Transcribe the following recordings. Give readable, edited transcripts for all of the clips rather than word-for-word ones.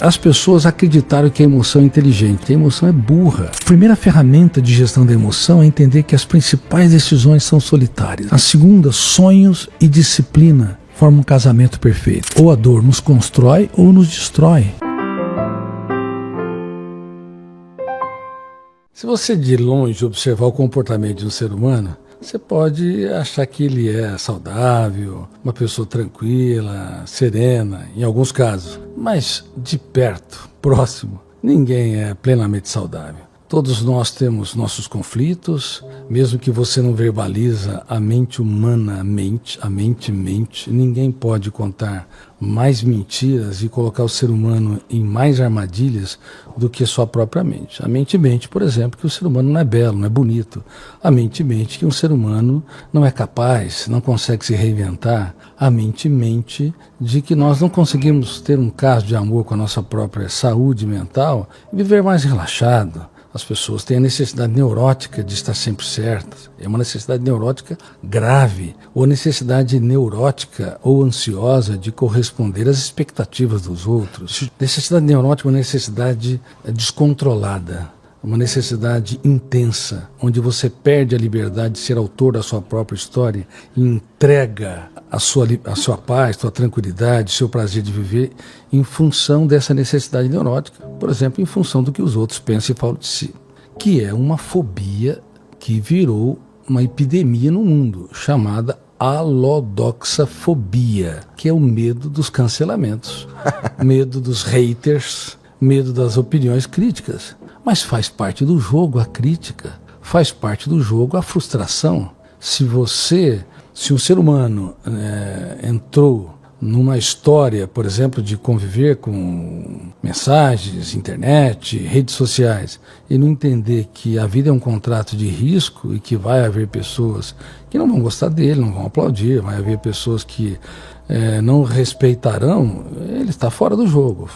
As pessoas acreditaram que a emoção é inteligente. A emoção é burra. A primeira ferramenta de gestão da emoção é entender que as principais decisões são solitárias. A segunda, sonhos e disciplina formam um casamento perfeito. Ou a dor nos constrói ou nos destrói. Se você de longe observar o comportamento de um ser humano, você pode achar que ele é saudável, uma pessoa tranquila, serena, em alguns casos. Mas de perto, próximo, ninguém é plenamente saudável. Todos nós temos nossos conflitos, mesmo que você não verbaliza, a mente humana mente, ninguém pode contar mais mentiras e colocar o ser humano em mais armadilhas do que sua própria mente. A mente mente, por exemplo, que o ser humano não é belo, não é bonito. A mente mente que um ser humano não é capaz, não consegue se reinventar. A mente mente de que nós não conseguimos ter um caso de amor com a nossa própria saúde mental e viver mais relaxado. As pessoas têm a necessidade neurótica de estar sempre certas. É uma necessidade neurótica grave, ou necessidade neurótica ou ansiosa de corresponder às expectativas dos outros. Necessidade neurótica é uma necessidade descontrolada, uma necessidade intensa, onde você perde a liberdade de ser autor da sua própria história e entrega a sua paz, sua tranquilidade, seu prazer de viver em função dessa necessidade neurótica, por exemplo, em função do que os outros pensam e falam de si, que é uma fobia que virou uma epidemia no mundo, chamada alodoxafobia, que é o medo dos cancelamentos, medo dos haters, medo das opiniões críticas. Mas faz parte do jogo a crítica, faz parte do jogo a frustração. Se um ser humano entrou numa história, por exemplo, de conviver com mensagens, internet, redes sociais, e não entender que a vida é um contrato de risco e que vai haver pessoas que não vão gostar dele, não vão aplaudir, vai haver pessoas que não respeitarão, ele está fora do jogo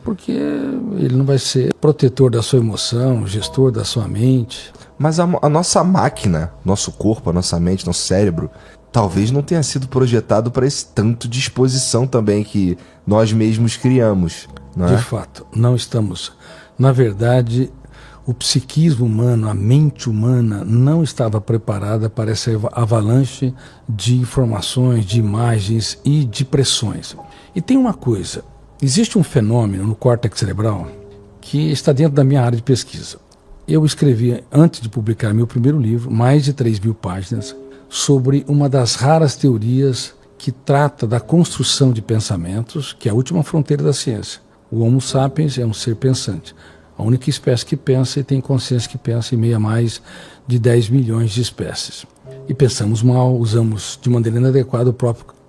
porque ele não vai ser protetor da sua emoção, gestor da sua mente. Mas a nossa máquina, nosso corpo, a nossa mente, nosso cérebro, talvez não tenha sido projetado para esse tanto de exposição também que nós mesmos criamos, não é? De fato, não estamos. Na verdade, o psiquismo humano, a mente humana, não estava preparada para essa avalanche de informações, de imagens e de pressões. E tem uma coisa, existe um fenômeno no córtex cerebral que está dentro da minha área de pesquisa. Eu escrevi, antes de publicar meu primeiro livro, mais de 3.000 páginas, sobre uma das raras teorias que trata da construção de pensamentos, que é a última fronteira da ciência. O Homo sapiens é um ser pensante, a única espécie que pensa e tem consciência que pensa em meio a mais de 10 milhões de espécies. E pensamos mal, usamos de maneira inadequada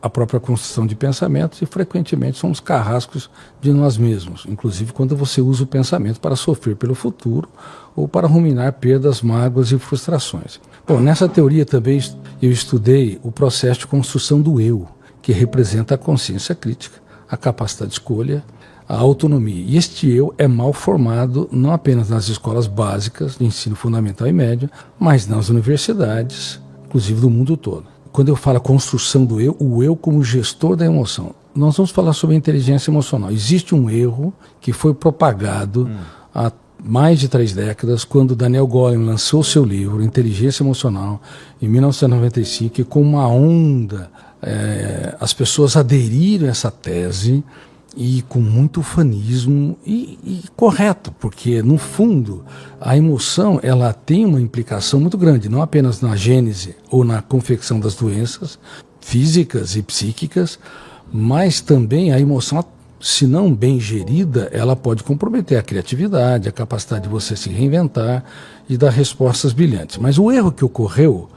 a própria construção de pensamentos e frequentemente somos carrascos de nós mesmos, inclusive quando você usa o pensamento para sofrer pelo futuro ou para ruminar perdas, mágoas e frustrações. Bom, nessa teoria também eu estudei o processo de construção do eu, que representa a consciência crítica, a capacidade de escolha, a autonomia. E este eu é mal formado não apenas nas escolas básicas de ensino fundamental e médio, mas nas universidades, inclusive do mundo todo. Quando eu falo construção do eu, o eu como gestor da emoção, nós vamos falar sobre a inteligência emocional. Existe um erro que foi propagado há mais de 3 décadas, quando Daniel Goleman lançou seu livro Inteligência Emocional, em 1995, e com uma onda, as pessoas aderiram a essa tese, e com muito ufanismo, e correto, porque no fundo a emoção ela tem uma implicação muito grande, não apenas na gênese ou na confecção das doenças físicas e psíquicas, mas também a emoção, se não bem gerida, ela pode comprometer a criatividade, a capacidade de você se reinventar e dar respostas brilhantes. Mas o erro que ocorreu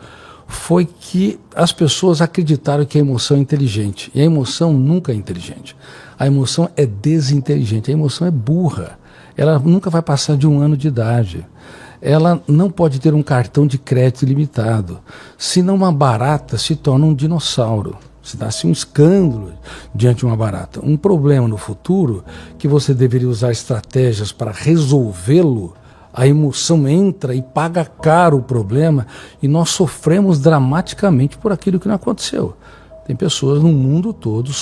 foi que as pessoas acreditaram que a emoção é inteligente, e a emoção nunca é inteligente. A emoção é desinteligente, a emoção é burra, ela nunca vai passar de 1 ano de idade. Ela não pode ter um cartão de crédito ilimitado, senão uma barata se torna um dinossauro. Se dá-se um escândalo diante de uma barata. Um problema no futuro que você deveria usar estratégias para resolvê-lo, a emoção entra e paga caro o problema e nós sofremos dramaticamente por aquilo que não aconteceu. Tem pessoas no mundo todo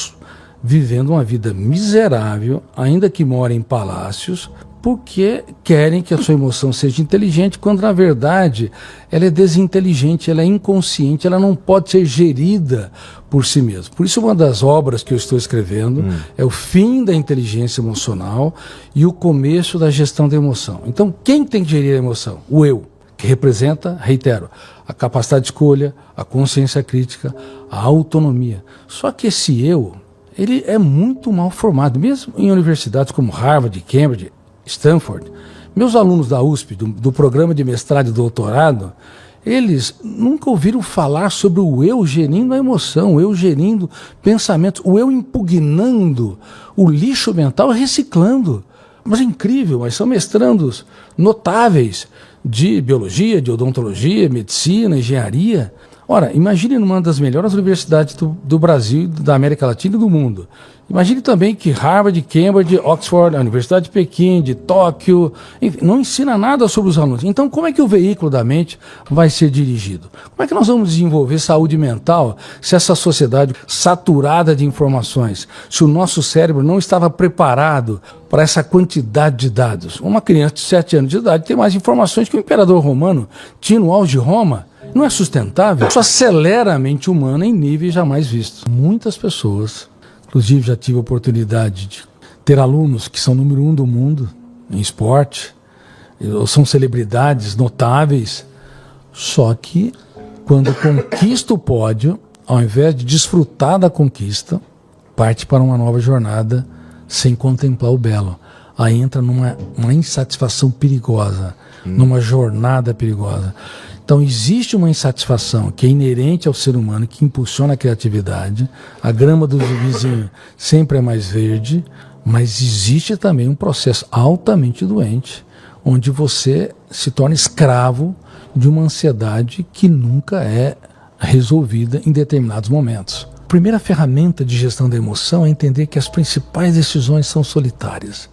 vivendo uma vida miserável, ainda que morem em palácios, porque querem que a sua emoção seja inteligente, quando na verdade ela é desinteligente, ela é inconsciente, ela não pode ser gerida por si mesma. Por isso uma das obras que eu estou escrevendo é o fim da inteligência emocional e o começo da gestão da emoção. Então quem tem que gerir a emoção? O eu, que representa, reitero, a capacidade de escolha, a consciência crítica, a autonomia. Só que esse eu, ele é muito mal formado, mesmo em universidades como Harvard, Cambridge, Stanford. Meus alunos da USP, do programa de mestrado e doutorado, eles nunca ouviram falar sobre o eu gerindo a emoção, o eu gerindo pensamentos, o eu impugnando o lixo mental e reciclando. Mas é incrível, mas são mestrandos notáveis de biologia, de odontologia, medicina, engenharia. Ora, imagine numa das melhores universidades do Brasil, da América Latina e do mundo. Imagine também que Harvard, Cambridge, Oxford, a Universidade de Pequim, de Tóquio, enfim, não ensina nada sobre os alunos. Então, como é que o veículo da mente vai ser dirigido? Como é que nós vamos desenvolver saúde mental se essa sociedade saturada de informações, se o nosso cérebro não estava preparado para essa quantidade de dados? Uma criança de 7 anos de idade tem mais informações que o imperador romano tinha no auge de Roma. Não é sustentável? Isso acelera a mente humana em níveis jamais vistos. Muitas pessoas, inclusive já tive a oportunidade de ter alunos que são número 1 do mundo em esporte, ou são celebridades notáveis, só que quando conquista o pódio, ao invés de desfrutar da conquista, parte para uma nova jornada sem contemplar o belo. Aí entra numa insatisfação perigosa, numa jornada perigosa. Então existe uma insatisfação que é inerente ao ser humano, que impulsiona a criatividade. A grama do vizinho sempre é mais verde, mas existe também um processo altamente doente, onde você se torna escravo de uma ansiedade que nunca é resolvida em determinados momentos. A primeira ferramenta de gestão da emoção é entender que as principais decisões são solitárias.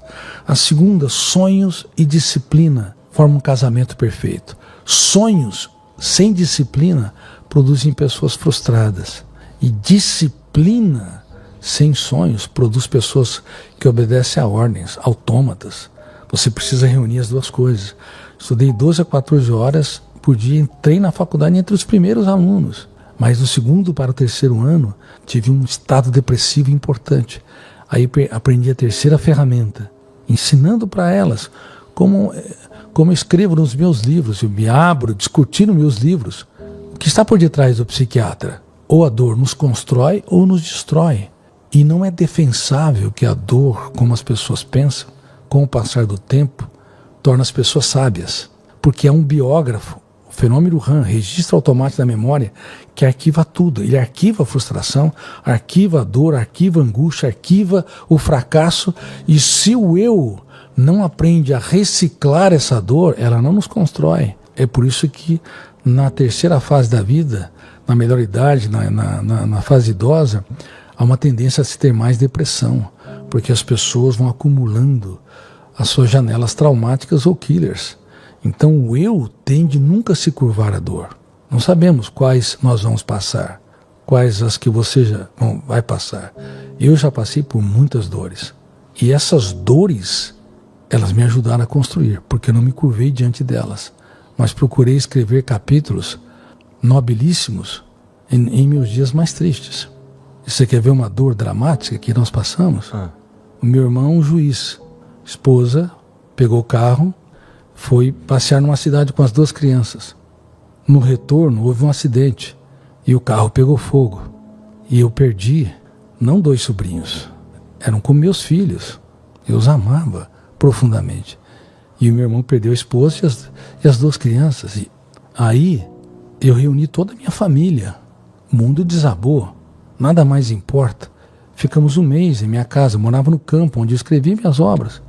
A segunda, sonhos e disciplina formam um casamento perfeito. Sonhos sem disciplina produzem pessoas frustradas. E disciplina sem sonhos produz pessoas que obedecem a ordens, autômatas. Você precisa reunir as duas coisas. Estudei 12 a 14 horas por dia, entrei na faculdade entre os primeiros alunos. Mas do segundo para o terceiro ano, tive um estado depressivo importante. Aí aprendi a terceira ferramenta, ensinando para elas como eu escrevo nos meus livros, eu me abro discutindo meus livros. O que está por detrás do psiquiatra? Ou a dor nos constrói ou nos destrói. E não é defensável que a dor, como as pessoas pensam, com o passar do tempo, torna as pessoas sábias. Porque é um biógrafo, o fenômeno RAM, registro automático da memória, que arquiva tudo. Ele arquiva a frustração, arquiva a dor, arquiva a angústia, arquiva o fracasso. E se o eu não aprende a reciclar essa dor, ela não nos constrói. É por isso que na terceira fase da vida, na melhor idade, na fase idosa, há uma tendência a se ter mais depressão, porque as pessoas vão acumulando as suas janelas traumáticas ou killers. Então o eu tende nunca a se curvar à dor. Não sabemos quais nós vamos passar, quais as que você já vai passar. Eu já passei por muitas dores. E essas dores, elas me ajudaram a construir, porque eu não me curvei diante delas, mas procurei escrever capítulos nobilíssimos em meus dias mais tristes. E você quer ver uma dor dramática que nós passamos? O meu irmão, um juiz, esposa, pegou o carro, foi passear numa cidade com as 2 crianças. No retorno, houve um acidente e o carro pegou fogo. E eu perdi, não 2 sobrinhos, eram como meus filhos. Eu os amava profundamente. E o meu irmão perdeu a esposa e as 2 crianças. E aí eu reuni toda a minha família. O mundo desabou, nada mais importa. Ficamos um mês em minha casa, eu morava no campo, onde eu escrevi minhas obras.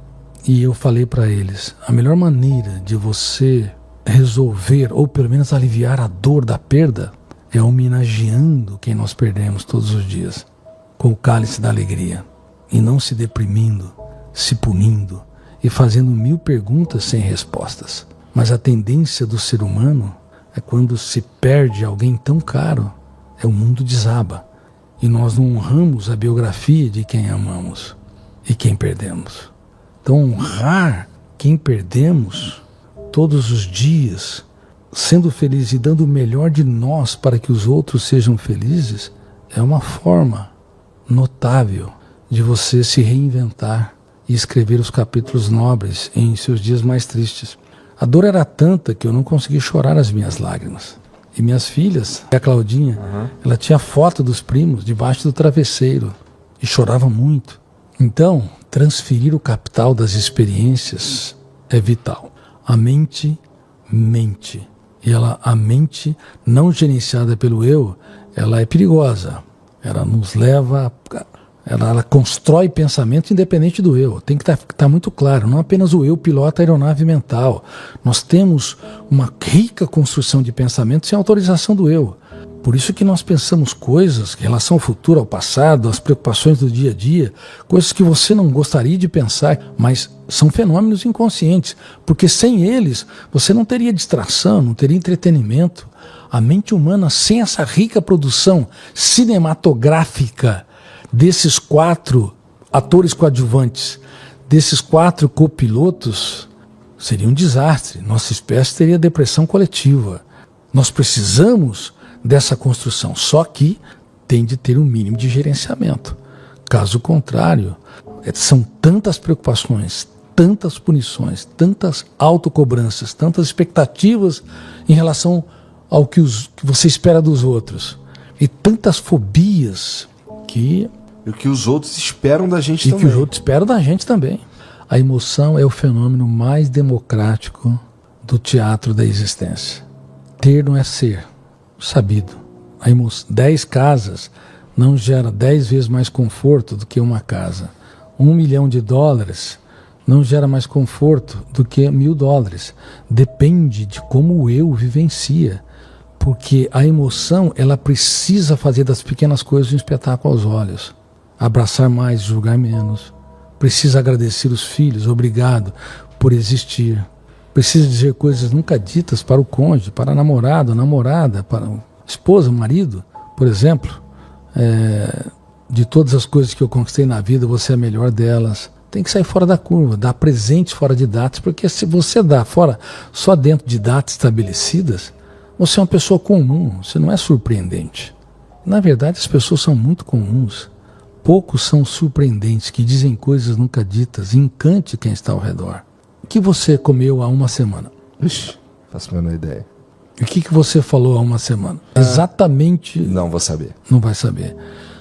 E eu falei para eles, a melhor maneira de você resolver, ou pelo menos aliviar a dor da perda, é homenageando quem nós perdemos todos os dias, com o cálice da alegria, e não se deprimindo, se punindo e fazendo 1000 perguntas sem respostas. Mas a tendência do ser humano é quando se perde alguém tão caro, o mundo desaba. e nós não honramos a biografia de quem amamos e quem perdemos. Então, honrar quem perdemos todos os dias, sendo feliz e dando o melhor de nós para que os outros sejam felizes, é uma forma notável de você se reinventar e escrever os capítulos nobres em seus dias mais tristes. A dor era tanta que eu não consegui chorar as minhas lágrimas. E minhas filhas, a Claudinha, ela tinha foto dos primos debaixo do travesseiro e chorava muito. Então, transferir o capital das experiências é vital. A mente mente. E a mente não gerenciada pelo eu, ela é perigosa. Ela nos leva... Ela constrói pensamento independente do eu. Tem que estar muito claro. Não apenas o eu pilota a aeronave mental. Nós temos uma rica construção de pensamento sem autorização do eu. Por isso que nós pensamos coisas em relação ao futuro, ao passado, às preocupações do dia a dia, coisas que você não gostaria de pensar, mas são fenômenos inconscientes. Porque sem eles, você não teria distração, não teria entretenimento. A mente humana, sem essa rica produção cinematográfica desses 4 atores coadjuvantes, desses 4 copilotos, seria um desastre. Nossa espécie teria depressão coletiva. Nós precisamos dessa construção, só que tem de ter um mínimo de gerenciamento. Caso contrário, são tantas preocupações, tantas punições, tantas autocobranças, tantas expectativas em relação ao que você espera dos outros, e tantas fobias que... E o que os outros esperam da gente e também. que os outros esperam da gente também. A emoção é o fenômeno mais democrático do teatro da existência. Ter não é ser, sabido. 10 casas não gera 10 vezes mais conforto do que uma casa. $1 milhão não gera mais conforto do que $1.000. Depende de como o eu vivencia. Porque a emoção, ela precisa fazer das pequenas coisas um espetáculo aos olhos. Abraçar mais, julgar menos. Precisa agradecer os filhos, obrigado por existir. Precisa dizer coisas nunca ditas para o cônjuge, para a namorada, namorada, para a esposa, o marido. Por exemplo, de todas as coisas que eu conquistei na vida, você é a melhor delas. Tem que sair fora da curva, dar presentes fora de datas, porque se você dá fora, só dentro de datas estabelecidas, você é uma pessoa comum, você não é surpreendente. Na verdade, as pessoas são muito comuns. Poucos são surpreendentes, que dizem coisas nunca ditas, encante quem está ao redor. O que você comeu há uma semana? Ixi, faço a menor ideia. E o que você falou há uma semana? Exatamente... Não vou saber. Não vai saber.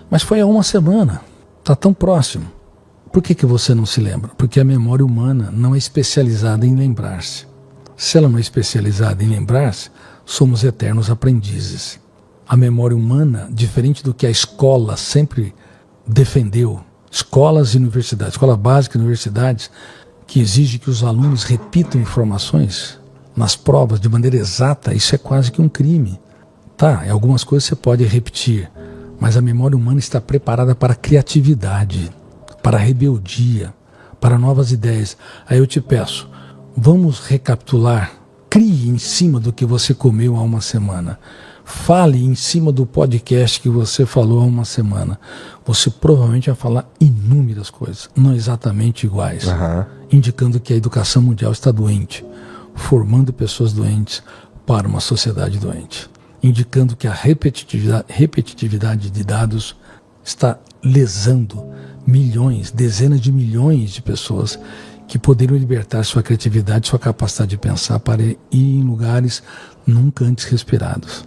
Mas foi há uma semana. Está tão próximo. Por que você não se lembra? Porque a memória humana não é especializada em lembrar-se. Se ela não é especializada em lembrar-se, somos eternos aprendizes. A memória humana, diferente do que a escola sempre defendeu, escolas e universidades, escola básica e universidades, que exige que os alunos repitam informações nas provas de maneira exata, isso é quase que um crime. Tá, em algumas coisas você pode repetir, mas a memória humana está preparada para a criatividade, para a rebeldia, para novas ideias. Aí eu te peço, vamos recapitular. Crie em cima do que você comeu há uma semana. Fale em cima do podcast que você falou há uma semana. Você provavelmente vai falar inúmeras coisas, não exatamente iguais, indicando que a educação mundial está doente, formando pessoas doentes para uma sociedade doente, indicando que a repetitividade de dados está lesando milhões, dezenas de milhões de pessoas que poderiam libertar sua criatividade, sua capacidade de pensar para ir em lugares nunca antes respirados.